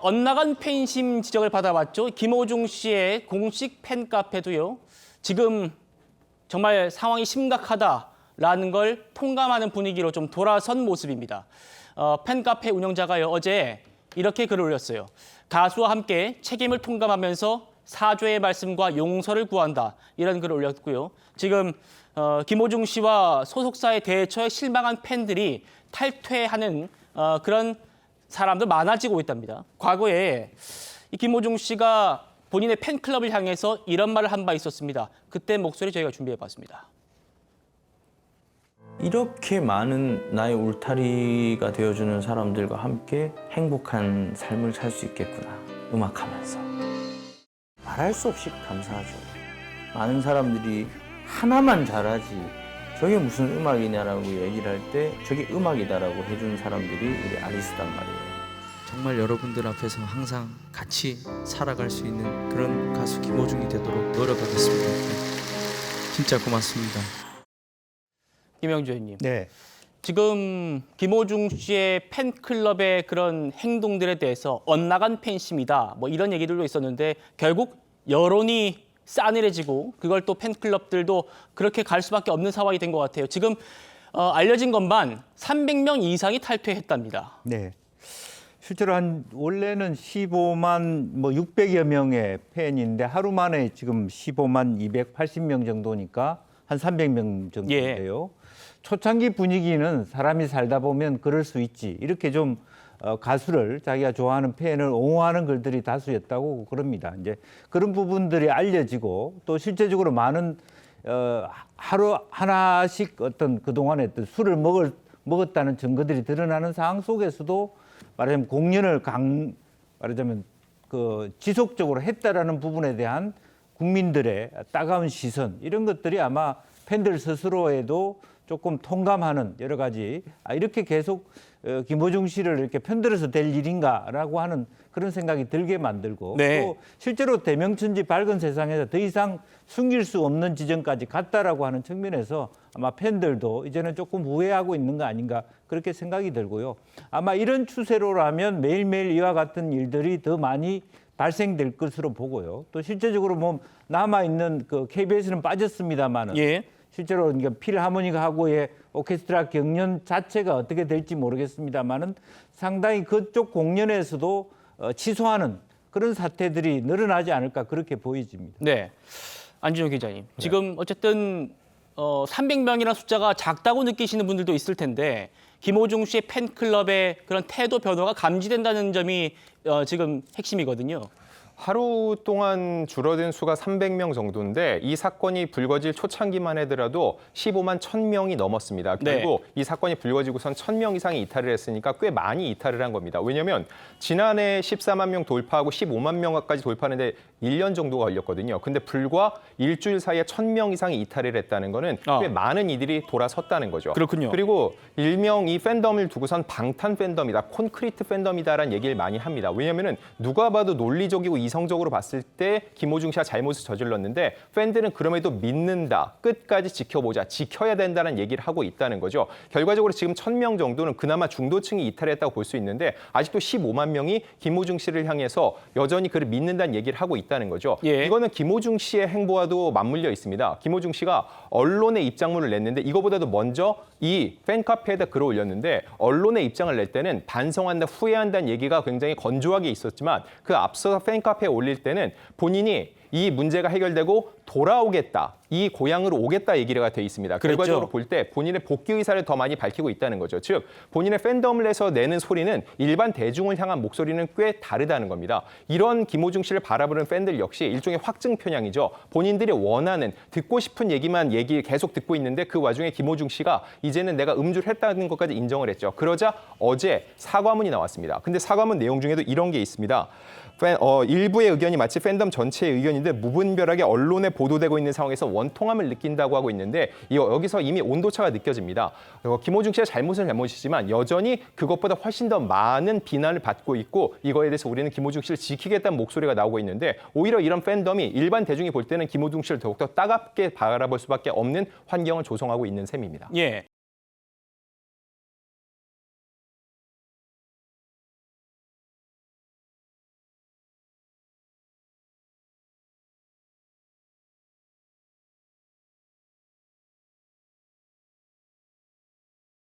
엇나간 팬심 지적을 받아왔죠. 김호중 씨의 공식 팬카페도요. 지금 정말 상황이 심각하다라는 걸 통감하는 분위기로 좀 돌아선 모습입니다. 팬카페 운영자가요, 어제 이렇게 글을 올렸어요. 가수와 함께 책임을 통감하면서 사죄의 말씀과 용서를 구한다. 이런 글을 올렸고요. 지금 김호중 씨와 소속사의 대처에 실망한 팬들이 탈퇴하는 그런 사람들 많아지고 있답니다. 과거에 이 김호중 씨가 본인의 팬클럽을 향해서 이런 말을 한 바 있었습니다. 그때 목소리 저희가 준비해봤습니다. 이렇게 많은 나의 울타리가 되어주는 사람들과 함께 행복한 삶을 살 수 있겠구나, 음악하면서. 말할 수 없이 감사하죠. 많은 사람들이 하나만 잘하지 저게 무슨 음악이냐라고 얘기를 할 때 저게 음악이다라고 해주는 사람들이 우리 아리스단 말이에요. 정말 여러분들 앞에서 항상 같이 살아갈 수 있는 그런 가수 김호중이 되도록 노력하겠습니다. 진짜 고맙습니다. 김영주 의원님. 네. 지금 김호중 씨의 팬클럽의 그런 행동들에 대해서 엇나간 팬심이다. 뭐 이런 얘기들도 있었는데 결국 여론이 싸늘해지고 그걸 또 팬클럽들도 그렇게 갈 수밖에 없는 상황이 된 것 같아요. 지금 알려진 것만 300명 이상이 탈퇴했답니다. 네. 실제로 원래는 15만 600여 명의 팬인데 하루 만에 지금 15만 280명 정도니까 한 300명 정도인데요. 초창기 분위기는 사람이 살다 보면 그럴 수 있지. 이렇게 좀 가수를 자기가 좋아하는 팬을 옹호하는 글들이 다수였다고 그럽니다. 이제 그런 부분들이 알려지고 또 실제적으로 많은 하루 하나씩 어떤 그동안에 어떤 술을 먹었다는 증거들이 드러나는 상황 속에서도 말하자면 공연을 말하자면 지속적으로 했다라는 부분에 대한 국민들의 따가운 시선 이런 것들이 아마 팬들 스스로에도 조금 통감하는 여러 가지 이렇게 계속 김호중 씨를 이렇게 편들어서 될 일인가라고 하는 그런 생각이 들게 만들고 네. 또 실제로 대명천지 밝은 세상에서 더 이상 숨길 수 없는 지점까지 갔다라고 하는 측면에서 아마 팬들도 이제는 조금 후회하고 있는 거 아닌가 그렇게 생각이 들고요. 아마 이런 추세로라면 매일매일 이와 같은 일들이 더 많이 발생될 것으로 보고요. 또 실제적으로 뭐 남아있는 KBS는 빠졌습니다만은 예. 실제로 필하모닉하고의 오케스트라 경연 자체가 어떻게 될지 모르겠습니다만은 상당히 그쪽 공연에서도 취소하는 그런 사태들이 늘어나지 않을까 그렇게 보여집니다. 네. 안진용 기자님. 지금 어쨌든 300명이라는 숫자가 작다고 느끼시는 분들도 있을 텐데 김호중 씨의 팬클럽의 그런 태도 변화가 감지된다는 점이 지금 핵심이거든요. 하루 동안 줄어든 수가 300명 정도인데 이 사건이 불거질 초창기만 하더라도 15만 1000명이 넘었습니다. 결국 이 사건이 불거지고선 1000명 이상이 이탈을 했으니까 꽤 많이 이탈을 한 겁니다. 왜냐하면 지난해 14만 명 돌파하고 15만 명까지 돌파하는데 1년 정도가 걸렸거든요. 근데 불과 일주일 사이에 1000명 이상이 이탈을 했다는 거는 꽤 많은 이들이 돌아섰다는 거죠. 그렇군요. 그리고 일명 이 팬덤을 두고선 방탄 팬덤이다, 콘크리트 팬덤이다라는 얘기를 많이 합니다. 왜냐하면 누가 봐도 논리적이고 이성적으로 봤을 때 김호중 씨가 잘못을 저질렀는데 팬들은 그럼에도 믿는다, 끝까지 지켜보자, 지켜야 된다는 얘기를 하고 있다는 거죠. 결과적으로 지금 1000명 정도는 그나마 중도층이 이탈했다고 볼 수 있는데 아직도 15만 명이 김호중 씨를 향해서 여전히 그를 믿는다는 얘기를 하고 있다는 거죠. 예. 이거는 김호중 씨의 행보와도 맞물려 있습니다. 김호중 씨가 언론에 입장문을 냈는데 이거보다도 먼저 이 팬카페에다 글을 올렸는데 언론에 입장을 낼 때는 반성한다, 후회한다는 얘기가 굉장히 건조하게 있었지만 그 앞서서 팬카페에 올릴 때는 본인이 이 문제가 해결되고 돌아오겠다, 이 고향으로 오겠다 얘기가 돼 있습니다. 그랬죠. 결과적으로 볼 때 본인의 복귀 의사를 더 많이 밝히고 있다는 거죠. 즉 본인의 팬덤을 내서 내는 소리는 일반 대중을 향한 목소리는 꽤 다르다는 겁니다. 이런 김호중 씨를 바라보는 팬들 역시 일종의 확증 편향이죠. 본인들이 원하는 듣고 싶은 얘기만 계속 듣고 있는데 그 와중에 김호중 씨가 이제는 내가 음주를 했다는 것까지 인정을 했죠. 그러자 어제 사과문이 나왔습니다. 근데 사과문 내용 중에도 이런 게 있습니다. 일부의 의견이 마치 팬덤 전체의 의견인데 무분별하게 언론에 보도되고 있는 상황에서 원통함을 느낀다고 하고 있는데 여기서 이미 온도차가 느껴집니다. 김호중 씨의 잘못이지만 여전히 그것보다 훨씬 더 많은 비난을 받고 있고 이거에 대해서 우리는 김호중 씨를 지키겠다는 목소리가 나오고 있는데 오히려 이런 팬덤이 일반 대중이 볼 때는 김호중 씨를 더욱더 따갑게 바라볼 수밖에 없는 환경을 조성하고 있는 셈입니다. 예.